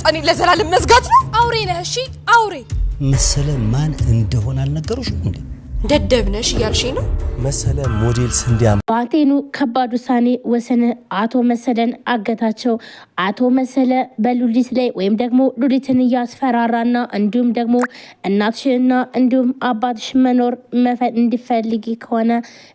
ማህፀኔ ለዘላለም መዝጋት ነው? አውሬ ነህ። እሺ አውሬ መሰለ ማን እንደሆነ አልነገሩሽም እንዴ? ደደብነሽ ያልሽኝ ነው? መሰለ ሞዴል ስንዲያም ባቴኑ ከባድ ውሳኔ ወሰነ። አቶ መሰለን አገታቸው። አቶ መሰለ በሉሊት ላይ ወይም ደግሞ ሉሊትን እያስፈራራና እንዲሁም ደግሞ እናትሽና እንዲሁም አባትሽ መኖር እንዲፈልጊ ከሆነ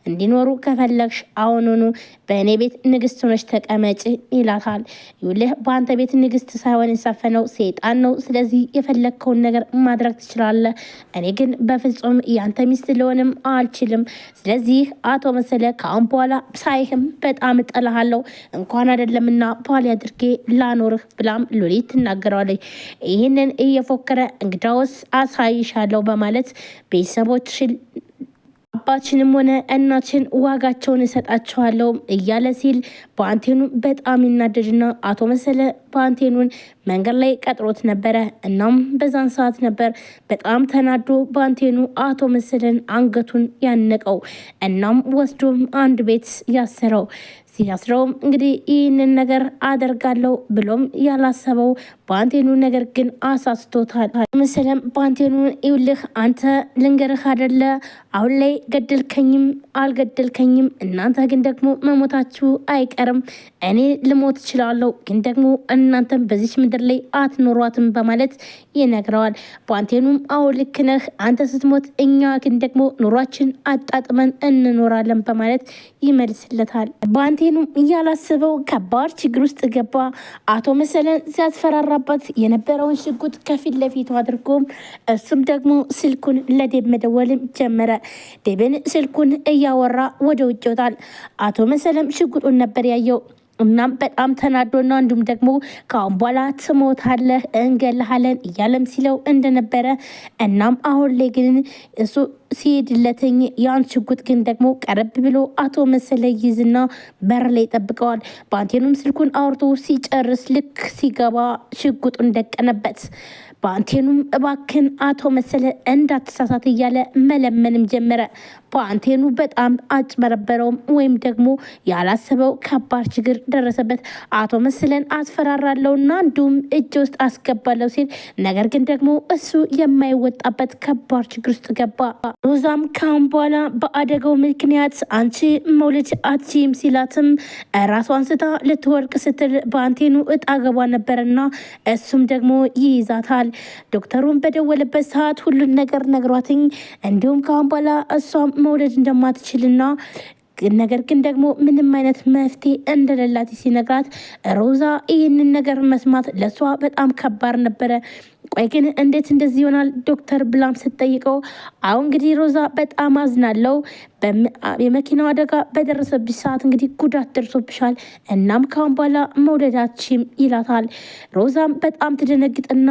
እንዲኖሩ ከፈለግሽ አሁኑኑ በእኔ ቤት ንግስት ሆነሽ ተቀመጭ ይላታል። ይኸውልህ በአንተ ቤት ንግስት ሳይሆን የሰፈነው ሰይጣን ነው። ስለዚህ የፈለግከውን ነገር ማድረግ ትችላለህ። እኔ ግን በፍጹም ያንተ ሚስት ልሆንም አልችልም። ስለዚህ አቶ መሰለ ከአሁን በኋላ ሳይህም በጣም እጠላሃለሁ እንኳን አይደለምና ባል አድርጌ ላኖርህ ብላም ሉሊት ትናገራለች። ይህንን እየፎከረ እንግዳውስ አሳይሻለሁ በማለት ቤተሰቦችሽን አባትሽንም ሆነ እናትሽን ዋጋቸውን እሰጣቸዋለሁ እያለ ሲል ባንቴኑ በጣም ይናደድና አቶ መሰለ ባንቴኑን መንገድ ላይ ቀጥሮት ነበረ። እናም በዛን ሰዓት ነበር በጣም ተናዶ ባንቴኑ አቶ መሰለን አንገቱን ያነቀው። እናም ወስዶም አንድ ቤት ያሰረው። ሲያስረውም እንግዲህ ይህንን ነገር አደርጋለሁ ብሎም ያላሰበው ባንቴኑ ነገር ግን አሳስቶታል። መሰለም ባንቴኑን ይውልህ አንተ ልንገርህ አይደለ አሁን ላይ ገደልከኝም አልገደልከኝም እናንተ ግን ደግሞ መሞታችሁ አይቀርም። እኔ ልሞት እችላለሁ ግን ደግሞ እናንተም በዚች ምድር ላይ አትኖሯትም በማለት ይነግረዋል። ባንቴኑም አዎ ልክ ነህ፣ አንተ ስትሞት እኛ ግን ደግሞ ኑሯችን አጣጥመን እንኖራለን በማለት ይመልስለታል። ባንቴኑም እያላሰበው ከባድ ችግር ውስጥ ገባ። አቶ መሰለን ሲያስፈራራበት የነበረውን ሽጉጥ ከፊት ለፊቱ አድርጎም እሱም ደግሞ ስልኩን ለዴብ መደወልም ጀመረ። ዴብን ስልኩን እያወራ ወደ ውጭ ይወጣል። አቶ መሰለም ሽጉጡን ነበር ያየው። እናም በጣም ተናዶና እንዲሁም ደግሞ ከአሁን በኋላ ትሞታለህ እንገልሃለን እያለም ሲለው እንደነበረ እናም አሁን ላይ ግን እሱ ሲሄድለትኝ ያን ሽጉጥ ግን ደግሞ ቀረብ ብሎ አቶ መሰለ ይዝና በር ላይ ጠብቀዋል። ባንቴኑም ስልኩን አውርቶ ሲጨርስ ልክ ሲገባ ሽጉጡን ደቀነበት። ባንቴኑም እባክን አቶ መሰለ እንዳትሳሳት እያለ መለመንም ጀመረ። ባንቴኑ በጣም አጭበረበረውም ወይም ደግሞ ያላሰበው ከባድ ችግር ደረሰበት። አቶ መሰለን አስፈራራለውና እንዲሁም እጅ ውስጥ አስገባለው ሲል ነገር ግን ደግሞ እሱ የማይወጣበት ከባድ ችግር ውስጥ ገባ። ሮዛም ካሁን በኋላ በአደጋው ምክንያት አንቺ መውለድ አትችይም ሲላትም ራሷን ስታ ልትወርቅ ስትል ባንቴኑ እጣ ገባ ነበርና እሱም ደግሞ ይይዛታል። ዶክተሩን በደወለበት ሰዓት ሁሉን ነገር ነግሯትኝ እንዲሁም ካሁን በኋላ እሷም መውለድ እንደማትችልና ነገር ግን ደግሞ ምንም አይነት መፍትሄ እንደሌላት ሲነግራት ሮዛ ይህንን ነገር መስማት ለሷ በጣም ከባድ ነበረ። ቆይ ግን እንዴት እንደዚህ ይሆናል ዶክተር ብላም ስትጠይቀው አሁን እንግዲህ ሮዛ በጣም አዝናለው የመኪናው አደጋ በደረሰብሽ ሰዓት እንግዲህ ጉዳት ደርሶብሻል እናም ካሁን በኋላ መውለዳችም ይላታል። ሮዛም በጣም ትደነግጥና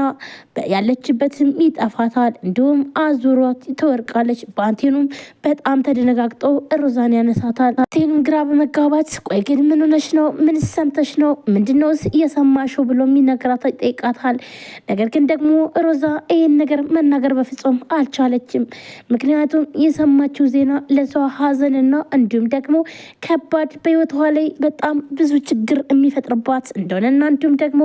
ያለችበትም ይጠፋታል። እንዲሁም አዙሯት ትወርቃለች። ባንቴኑም በጣም ተደነጋግጦ ሮዛን ያነሳታል። ባንቴኑም ግራ በመጋባት ቆይ ግን ምን ሆነሽ ነው? ምን ሰምተሽ ነው? ምንድነውስ እየሰማሽው ብሎ የሚነግራት ይጠይቃታል። ነገር ግን ደግሞ ሮዛ ይህን ነገር መናገር በፍጹም አልቻለችም። ምክንያቱም የሰማችው ዜና ለሷ ሀዘንና እንዲሁም ደግሞ ከባድ በህይወቷ ላይ በጣም ብዙ ችግር የሚፈጥርባት እንደሆነና እንዲሁም ደግሞ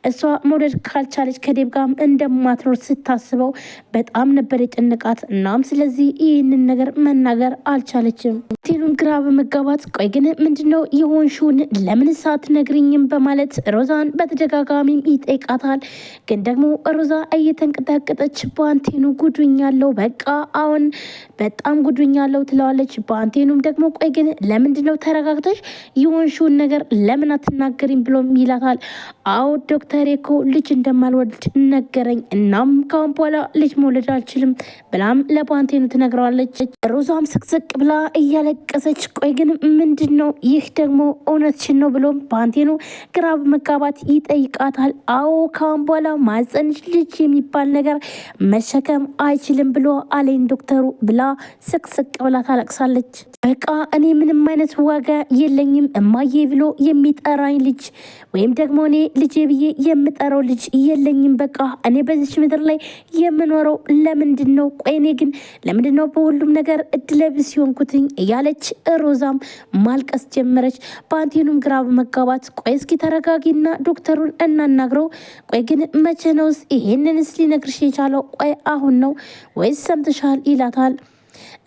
እሷ መውለድ ካልቻለች ከዴብ ጋር እንደማትኖር ስታስበው በጣም ነበር የጨነቃት። እናም ስለዚህ ይህንን ነገር መናገር አልቻለችም። ቴኑን ግራ በመጋባት ቆይ ግን ምንድነው የሆንሽውን ለምን ሳትነግሪኝም በማለት ሮዛን በተደጋጋሚም ይጠይቃታል። ግን ደግሞ ሮዛ እየተንቀጠቀጠች ባንቴኑ ጉዱኛለው በቃ አሁን በጣም ጉዱኛለው ትለዋለች። ባንቴኑም ደግሞ ቆይ ግን ለምንድነው ተረጋግተሽ የሆንሽውን ነገር ለምን አትናገሪም ብሎም ይላታል። አዎ ዶክተር እኮ ልጅ እንደማልወልድ ነገረኝ እናም ካሁን በኋላ ልጅ መውለድ አልችልም ብላም ለባንቴኑ ትነግረዋለች። ሮዛም ስቅስቅ ብላ እያለቀሰች ቆይ ግን ምንድነው ይህ ደግሞ እውነትሽን ነው ብሎም ባንቴኑ ግራ በመጋባት ይጠይቃታል። አዎ ካሁን በኋላ ማጸንሽ ልጅ የሚባል ነገር መሸከም አይችልም ብሎ አለኝ ዶክተሩ ብላ ስቅስቅ ብላ ታለቅሳለች። በቃ እኔ ምንም አይነት ዋጋ የለኝም እማዬ ብሎ የሚጠራኝ ልጅ ወይም ደግሞ እኔ ልጄ ብዬ የምጠራው ልጅ የለኝም። በቃ እኔ በዚች ምድር ላይ የምኖረው ለምንድን ነው? ቆይ እኔ ግን ለምንድን ነው በሁሉም ነገር እድለቢስ ሲሆንኩትኝ? እያለች ሮዛም ማልቀስ ጀመረች። ባንቴኑም ግራ በመጋባት ቆይ እስኪ ተረጋጊና ዶክተሩን እናናግረው። ቆይ ግን መቼ ነውስ ይሄንንስ ሊነግርሽ የቻለው? ቆይ አሁን ነው ወይስ ሰምተሻል? ይላታል።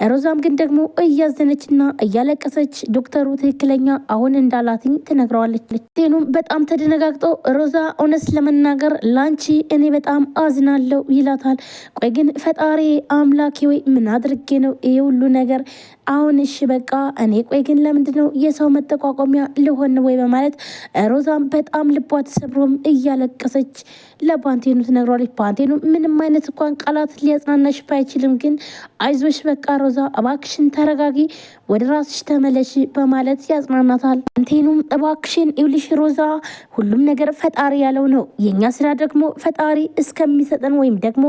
ሮዛም ግን ደግሞ እያዘነችና እያለቀሰች ዶክተሩ ትክክለኛ አሁን እንዳላትኝ ትነግረዋለች። ቴኑም በጣም ተደነጋግጦ ሮዛ እውነት ለመናገር ላንቺ እኔ በጣም አዝናለው ይላታል። ቆይ ግን ፈጣሪ አምላኬ ወይ ምን አድርጌ ነው ይሄ ሁሉ ነገር አሁን? እሺ በቃ እኔ ቆይ ግን ለምንድነው የሰው መጠቋቋሚያ ልሆን ወይ በማለት ሮዛም በጣም ልቧ ተሰብሮም እያለቀሰች ለባንቴኑ ትነግረዋለች። ባንቴኑ ምንም አይነት እንኳን ቃላት ሊያጽናናሽ ባይችልም ግን አይዞሽ በቃ ሮዛ እባክሽን ተረጋጊ፣ ወደ ራስሽ ተመለሽ በማለት ያጽናናታል። ባንቴኑም እባክሽን ይውልሽ ሮዛ ሁሉም ነገር ፈጣሪ ያለው ነው። የኛ ስራ ደግሞ ፈጣሪ እስከሚሰጠን ወይም ደግሞ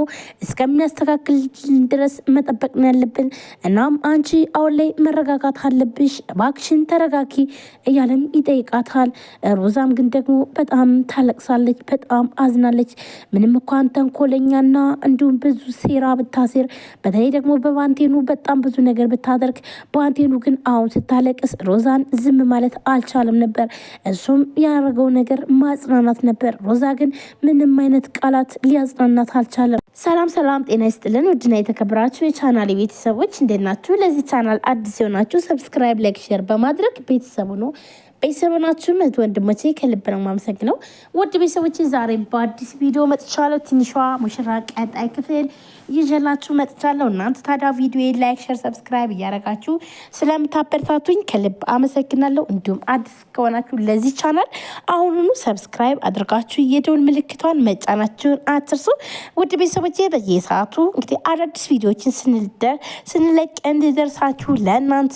እስከሚያስተካክል ድረስ መጠበቅ ነው ያለብን። እናም አንቺ አሁን ላይ መረጋጋት አለብሽ፣ እባክሽን ተረጋጊ እያለም ይጠይቃታል። ሮዛም ግን ደግሞ በጣም ታለቅሳለች፣ በጣም አዝናለች። ምንም እንኳን ተንኮለኛና እንዲሁም ብዙ ሴራ ብታሴር በተለይ ደግሞ በባንቴኑ በጣም ብዙ ነገር ብታደርግ ባንቴኑ ግን አሁን ስታለቅስ ሮዛን ዝም ማለት አልቻለም ነበር። እሱም ያደረገው ነገር ማጽናናት ነበር። ሮዛ ግን ምንም አይነት ቃላት ሊያጽናናት አልቻለም። ሰላም ሰላም፣ ጤና ይስጥልን ውድና የተከበራችሁ የቻናል ቤተሰቦች እንዴት ናችሁ? ለዚህ ቻናል አዲስ የሆናችሁ ሰብስክራይብ፣ ላይክ፣ ሼር በማድረግ ቤተሰቡ ነው ቤተሰቦናችሁ ወንድሞቼ ከልብ ነው የማመሰግነው። ውድ ቤተሰቦቼ ዛሬ በአዲስ ቪዲዮ መጥቻለሁ። ትንሿ ሙሽራ ቀጣይ ክፍል ይዤላችሁ መጥቻለሁ። እናንተ ታዲያ ቪዲዮ ላይክ፣ ሼር፣ ሰብስክራይብ እያደረጋችሁ ስለምታበረታቱኝ ከልብ አመሰግናለሁ። እንዲሁም አዲስ ከሆናችሁ ለዚህ ቻናል አሁኑኑ ሰብስክራይብ አድርጋችሁ የደውል ምልክቷን መጫናችሁን አትርሱ። ውድ ቤተሰቦቼ በየሰዓቱ እንግዲህ አዳዲስ ቪዲዮዎችን ስንለቅ እንዲደርሳችሁ ለእናንተ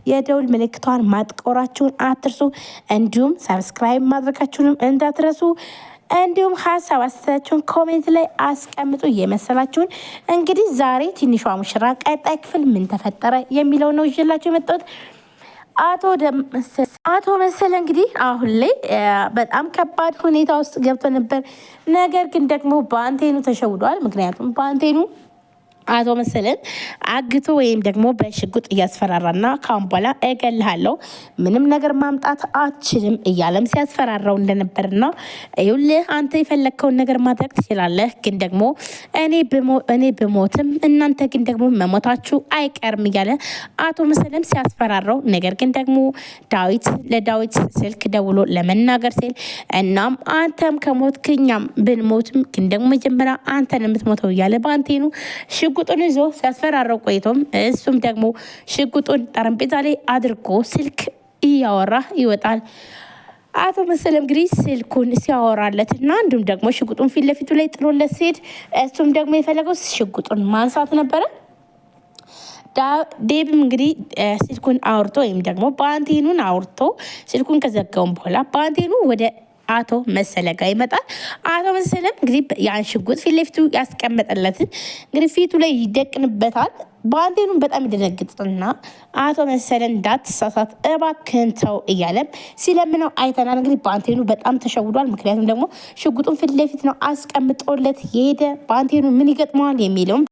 የደውል ምልክቷን ማጥቆራችሁን አትርሱ። እንዲሁም ሰብስክራይብ ማድረጋችሁንም እንዳትረሱ። እንዲሁም ሀሳብ አስተያየታችሁን ኮሜንት ላይ አስቀምጡ። የመሰላችሁን እንግዲህ ዛሬ ትንሿ ሙሽራ ቀጣይ ክፍል ምን ተፈጠረ የሚለው ነው ይዤላችሁ የመጣሁት። አቶ መሰለ እንግዲህ አሁን ላይ በጣም ከባድ ሁኔታ ውስጥ ገብቶ ነበር። ነገር ግን ደግሞ ባንቴኑ ተሸውዷል። ምክንያቱም ባንቴኑ አቶ መሰለን አግቶ ወይም ደግሞ በሽጉጥ እያስፈራራና ካሁን በኋላ እገልሃለሁ ምንም ነገር ማምጣት አትችልም እያለም ሲያስፈራራው እንደነበርና ይኸውልህ አንተ የፈለግከውን ነገር ማድረግ ትችላለህ፣ ግን ደግሞ እኔ ብሞትም እናንተ ግን ደግሞ መሞታችሁ አይቀርም እያለ አቶ መሰለም ሲያስፈራራው፣ ነገር ግን ደግሞ ለዳዊት ስልክ ደውሎ ለመናገር ሲል እናም አንተም ከሞትክ እኛም ብንሞትም ግን ደግሞ መጀመሪያ አንተን የምትሞተው እያለ ባንቴኑ ሽጉጡን ይዞ ሲያስፈራረው ቆይቶም እሱም ደግሞ ሽጉጡን ጠረጴዛ ላይ አድርጎ ስልክ እያወራ ይወጣል። አቶ መሰለም እንግዲህ ስልኩን ሲያወራለት እና እንዲሁም ደግሞ ሽጉጡን ፊት ለፊቱ ላይ ጥሎለት ሲሄድ እሱም ደግሞ የፈለገው ሽጉጡን ማንሳት ነበረ። ዴብም እንግዲህ ስልኩን አውርቶ ወይም ደግሞ ባንቴኑን አውርቶ ስልኩን ከዘጋውን በኋላ ባንቴኑ ወደ አቶ መሰለ ጋር ይመጣል። አቶ መሰለም እንግዲህ ያን ሽጉጥ ፊት ለፊቱ ያስቀመጠለትን እንግዲህ ፊቱ ላይ ይደቅንበታል። ባንቴኑን በጣም ይደነግጥና አቶ መሰለን እንዳትሳሳት እባክህን ተው እያለም ሲለምነው አይተናል። እንግዲህ ባንቴኑ በጣም ተሸውዷል። ምክንያቱም ደግሞ ሽጉጡን ፊት ለፊት ነው አስቀምጦለት የሄደ። ባንቴኑ ምን ይገጥመዋል የሚለውም